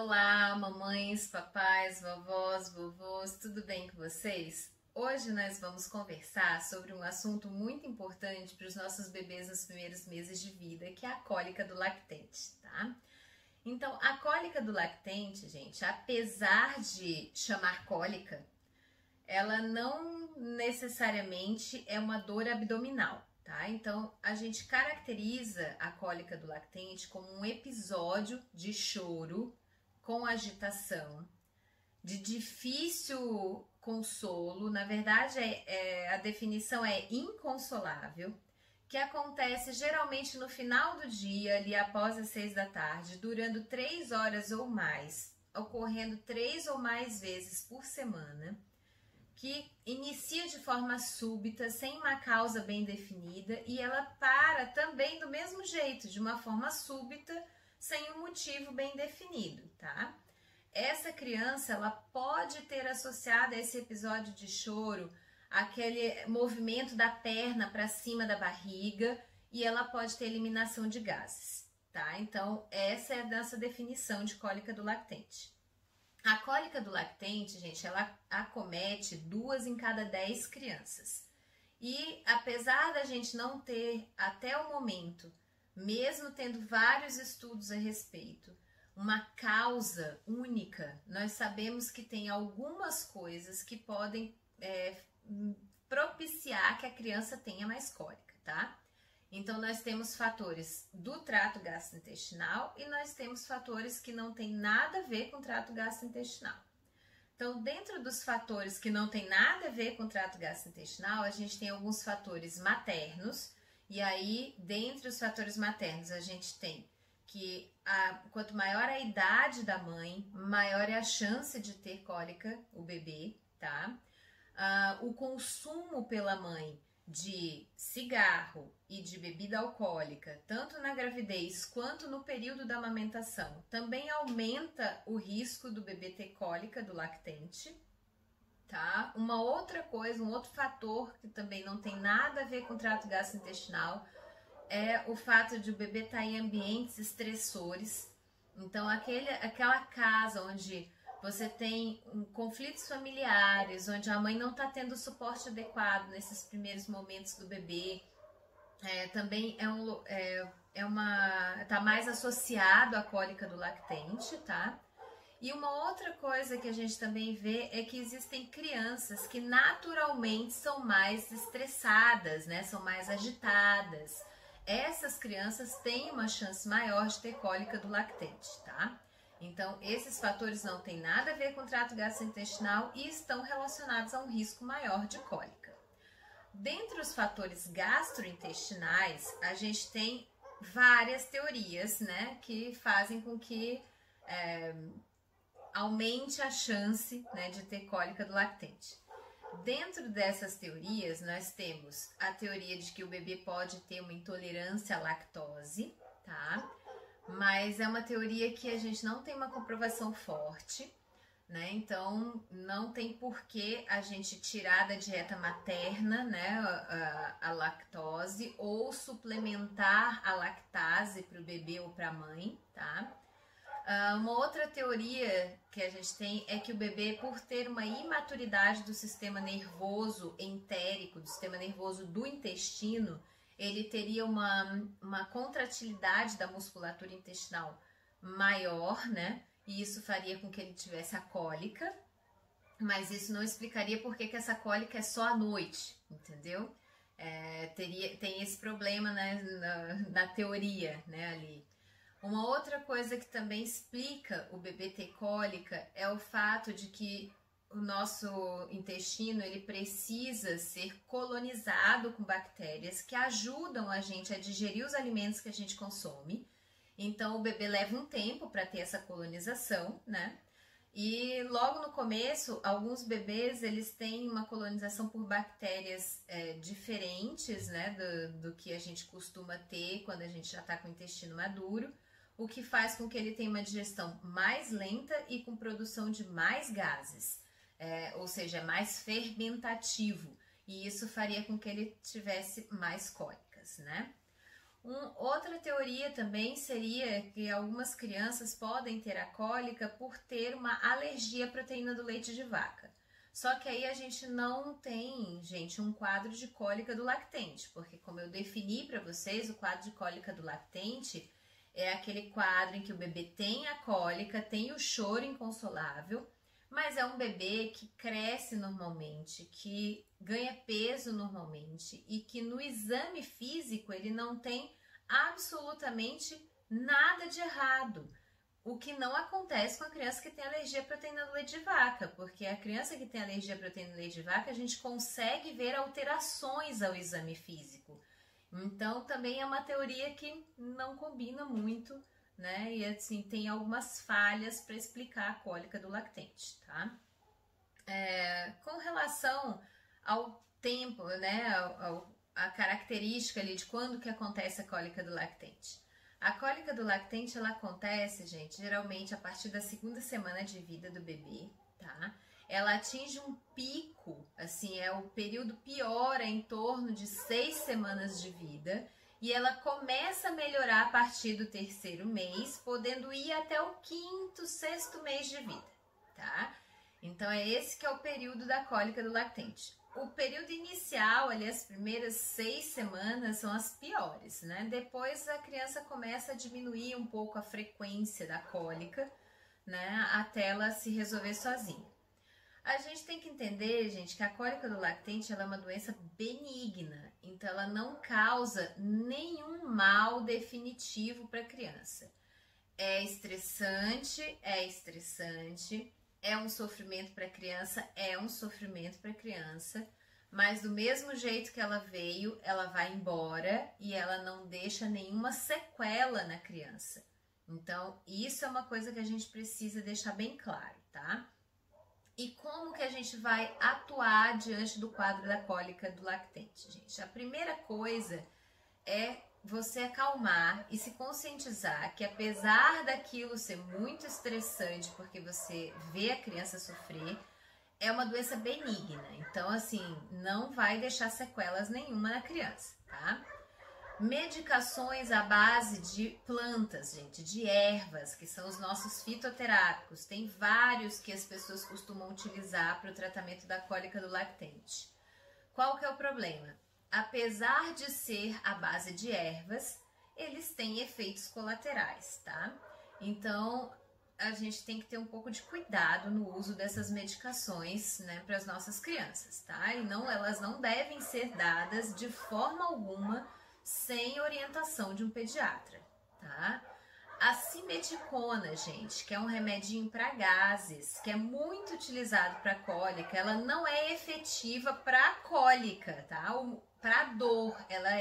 Olá, mamães, papais, vovós, vovôs, tudo bem com vocês? Hoje nós vamos conversar sobre um assunto muito importante para os nossos bebês nos primeiros meses de vida, que é a cólica do lactente, tá? Então, a cólica do lactente, gente, apesar de chamar cólica, ela não necessariamente é uma dor abdominal, tá? Então, a gente caracteriza a cólica do lactente como um episódio de choro com agitação, de difícil consolo, na verdade a definição é inconsolável, que acontece geralmente no final do dia, ali após as 6 da tarde, durando 3 horas ou mais, ocorrendo 3 ou mais vezes por semana, que inicia de forma súbita, sem uma causa bem definida, e ela para também do mesmo jeito, de uma forma súbita, sem um motivo bem definido, tá? Essa criança, ela pode ter associado a esse episódio de choro aquele movimento da perna para cima da barriga, e ela pode ter eliminação de gases, tá? Então, essa é a nossa definição de cólica do lactente. A cólica do lactente, gente, ela acomete 2 em cada 10 crianças. E apesar da gente não ter, até o momento, mesmo tendo vários estudos a respeito, uma causa única, nós sabemos que tem algumas coisas que podem propiciar que a criança tenha mais cólica, tá? Então, nós temos fatores do trato gastrointestinal e nós temos fatores que não tem nada a ver com o trato gastrointestinal. Então, dentro dos fatores que não tem nada a ver com o trato gastrointestinal, a gente tem alguns fatores maternos, e aí, dentre os fatores maternos, a gente tem que quanto maior a idade da mãe, maior é a chance de ter cólica, o bebê, tá? O consumo pela mãe de cigarro e de bebida alcoólica, tanto na gravidez quanto no período da amamentação, também aumenta o risco do bebê ter cólica do lactente, tá? Uma outra coisa, um outro fator que também não tem nada a ver com o trato gastrointestinal é o fato de o bebê estar em ambientes estressores. Então, aquela casa onde você tem conflitos familiares, onde a mãe não está tendo o suporte adequado nesses primeiros momentos do bebê, também tá mais associado à cólica do lactente, tá? E uma outra coisa que a gente também vê é que existem crianças que naturalmente são mais estressadas, né? São mais agitadas. Essas crianças têm uma chance maior de ter cólica do lactente, tá? Então, esses fatores não têm nada a ver com o trato gastrointestinal e estão relacionados a um risco maior de cólica. Dentre os fatores gastrointestinais, a gente tem várias teorias, né, que fazem com que aumente a chance, né, de ter cólica do lactente. Dentro dessas teorias, nós temos a teoria de que o bebê pode ter uma intolerância à lactose, tá? Mas é uma teoria que a gente não tem uma comprovação forte, né? Então, não tem por que a gente tirar da dieta materna, né, a lactose ou suplementar a lactase para o bebê ou para a mãe, tá? Uma outra teoria que a gente tem é que o bebê, por ter uma imaturidade do sistema nervoso entérico, do sistema nervoso do intestino, ele teria uma contratilidade da musculatura intestinal maior, né? E isso faria com que ele tivesse a cólica, mas isso não explicaria por que essa cólica é só à noite, entendeu? Tem esse problema, né, na teoria, né, ali. Uma outra coisa que também explica o bebê ter cólica é o fato de que o nosso intestino ele precisa ser colonizado com bactérias que ajudam a gente a digerir os alimentos que a gente consome. Então, o bebê leva um tempo para ter essa colonização, né? E logo no começo, alguns bebês eles têm uma colonização por bactérias diferentes, né, do que a gente costuma ter quando a gente já está com o intestino maduro, o que faz com que ele tenha uma digestão mais lenta e com produção de mais gases, ou seja, mais fermentativo, e isso faria com que ele tivesse mais cólicas, né? Outra teoria também seria que algumas crianças podem ter a cólica por ter uma alergia à proteína do leite de vaca. Só que aí a gente não tem, gente, um quadro de cólica do lactente, porque como eu defini para vocês, o quadro de cólica do lactente é aquele quadro em que o bebê tem a cólica, tem o choro inconsolável, mas é um bebê que cresce normalmente, que ganha peso normalmente e que no exame físico ele não tem absolutamente nada de errado. O que não acontece com a criança que tem alergia à proteína do leite de vaca, porque a criança que tem alergia à proteína do leite de vaca, a gente consegue ver alterações ao exame físico. Então, também é uma teoria que não combina muito, né? E assim, tem algumas falhas para explicar a cólica do lactente, tá? Com relação ao tempo, né? A característica ali de quando que acontece a cólica do lactente. A cólica do lactente, ela acontece, gente, geralmente a partir da 2ª semana de vida do bebê, tá? Ela atinge um pico, assim, o período piora em torno de 6 semanas de vida e ela começa a melhorar a partir do 3º mês, podendo ir até o 5º, 6º mês de vida, tá? Então é esse que é o período da cólica do lactente. O período inicial, ali as primeiras 6 semanas são as piores, né? Depois a criança começa a diminuir um pouco a frequência da cólica, né? Até ela se resolver sozinha. A gente tem que entender, gente, que a cólica do lactente ela é uma doença benigna, então ela não causa nenhum mal definitivo para a criança. É estressante, é um sofrimento para a criança, mas do mesmo jeito que ela veio, ela vai embora e ela não deixa nenhuma sequela na criança. Então, isso é uma coisa que a gente precisa deixar bem claro, tá? E como que a gente vai atuar diante do quadro da cólica do lactente, gente? A primeira coisa é você acalmar e se conscientizar que apesar daquilo ser muito estressante, porque você vê a criança sofrer, é uma doença benigna. Então, assim, não vai deixar sequelas nenhuma na criança, tá? Medicações à base de plantas, gente, de ervas, que são os nossos fitoterápicos. Tem vários que as pessoas costumam utilizar para o tratamento da cólica do lactente. Qual que é o problema? Apesar de ser à base de ervas, eles têm efeitos colaterais, tá? Então, a gente tem que ter um pouco de cuidado no uso dessas medicações, né, para as nossas crianças, tá? E elas não devem ser dadas de forma alguma sem orientação de um pediatra, tá? A simeticona, gente, que é um remedinho para gases, que é muito utilizado para cólica, ela não é efetiva para cólica, tá? Para dor, ela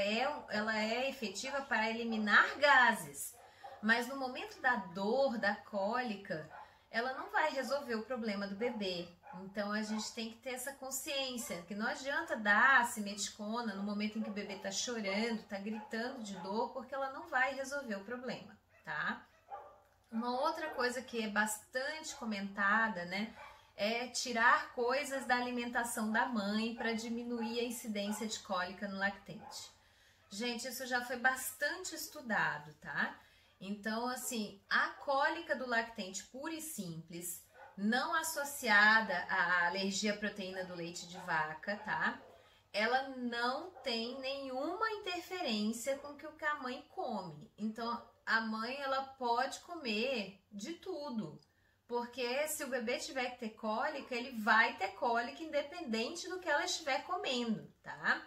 é efetiva para eliminar gases, mas no momento da dor, da cólica, ela não vai resolver o problema do bebê. Então a gente tem que ter essa consciência que não adianta dar a simeticona no momento em que o bebê está chorando, está gritando de dor, porque ela não vai resolver o problema, tá? Uma outra coisa que é bastante comentada, né, é tirar coisas da alimentação da mãe para diminuir a incidência de cólica no lactente. Gente, isso já foi bastante estudado, tá? Então, assim, a cólica do lactente pura e simples, não associada à alergia à proteína do leite de vaca, tá? Ela não tem nenhuma interferência com o que a mãe come. Então, a mãe, ela pode comer de tudo. Porque se o bebê tiver que ter cólica, ele vai ter cólica independente do que ela estiver comendo, tá?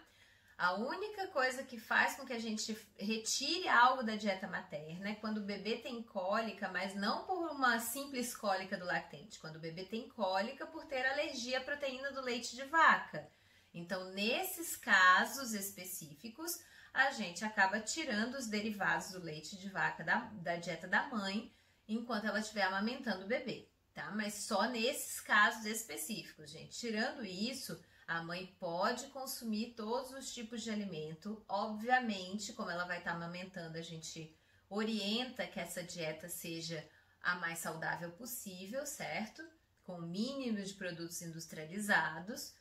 A única coisa que faz com que a gente retire algo da dieta materna é quando o bebê tem cólica, mas não por uma simples cólica do lactente. Quando o bebê tem cólica por ter alergia à proteína do leite de vaca. Então, nesses casos específicos, a gente acaba tirando os derivados do leite de vaca da dieta da mãe enquanto ela estiver amamentando o bebê, tá? Mas só nesses casos específicos, gente. Tirando isso, a mãe pode consumir todos os tipos de alimento. Obviamente, como ela vai estar amamentando, a gente orienta que essa dieta seja a mais saudável possível, certo? Com o mínimo de produtos industrializados,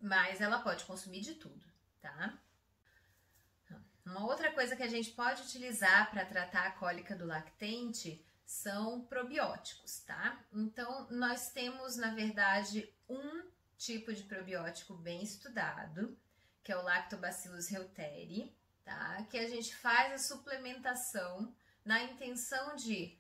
mas ela pode consumir de tudo, tá? Uma outra coisa que a gente pode utilizar para tratar a cólica do lactente são probióticos, tá? Então, nós temos, na verdade, um tipo de probiótico bem estudado, que é o Lactobacillus reuteri, tá? Que a gente faz a suplementação na intenção de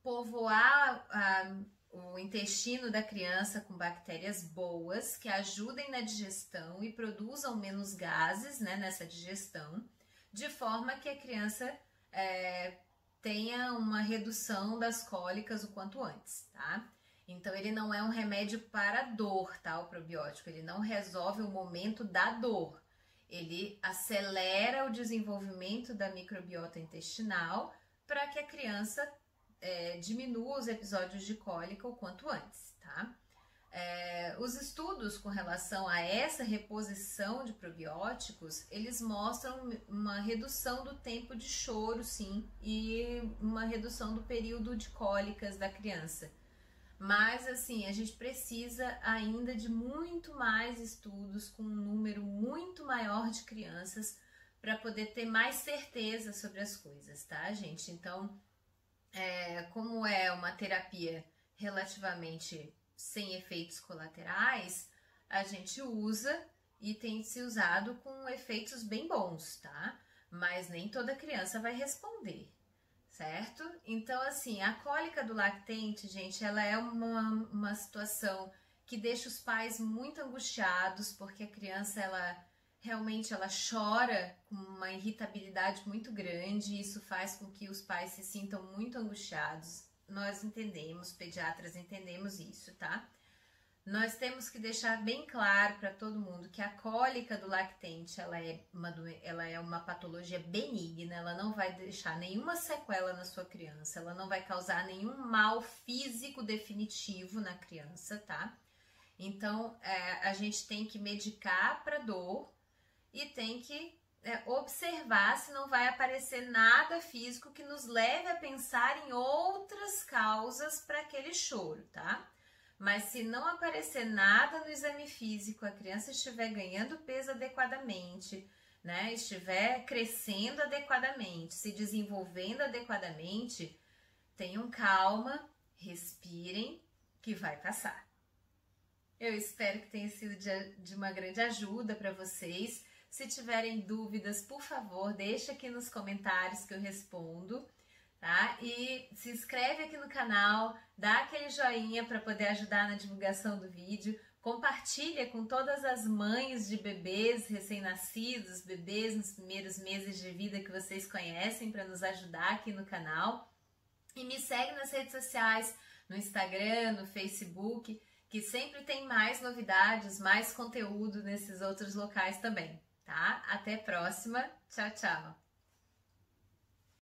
povoar o intestino da criança com bactérias boas que ajudem na digestão e produzam menos gases, né, nessa digestão, de forma que a criança tenha uma redução das cólicas o quanto antes, tá? Então ele não é um remédio para dor, tá? O probiótico, ele não resolve o momento da dor. Ele acelera o desenvolvimento da microbiota intestinal para que a criança diminua os episódios de cólica o quanto antes, tá? Os estudos com relação a essa reposição de probióticos, eles mostram uma redução do tempo de choro, sim, e uma redução do período de cólicas da criança. Mas, assim, a gente precisa ainda de muito mais estudos com um número muito maior de crianças para poder ter mais certeza sobre as coisas, tá, gente? Então, como é uma terapia relativamente sem efeitos colaterais, a gente usa e tem se usado com efeitos bem bons, tá? Mas nem toda criança vai responder, certo? Então, assim, a cólica do lactente, gente, ela é uma situação que deixa os pais muito angustiados, porque a criança, realmente ela chora com uma irritabilidade muito grande, e isso faz com que os pais se sintam muito angustiados. Nós entendemos, pediatras entendemos isso, tá? Nós temos que deixar bem claro para todo mundo que a cólica do lactente, ela é uma patologia benigna, ela não vai deixar nenhuma sequela na sua criança, ela não vai causar nenhum mal físico definitivo na criança, tá? Então, a gente tem que medicar para dor e tem que observar se não vai aparecer nada físico que nos leve a pensar em outras causas para aquele choro, tá? Mas se não aparecer nada no exame físico, a criança estiver ganhando peso adequadamente, né, estiver crescendo adequadamente, se desenvolvendo adequadamente, tenham calma, respirem, que vai passar. Eu espero que tenha sido de uma grande ajuda para vocês. Se tiverem dúvidas, por favor, deixa aqui nos comentários que eu respondo, tá? E se inscreve aqui no canal, dá aquele joinha para poder ajudar na divulgação do vídeo, compartilha com todas as mães de bebês recém-nascidos, bebês nos primeiros meses de vida que vocês conhecem, para nos ajudar aqui no canal. E me segue nas redes sociais, no Instagram, no Facebook, que sempre tem mais novidades, mais conteúdo nesses outros locais também, tá? Até a próxima. Tchau, tchau!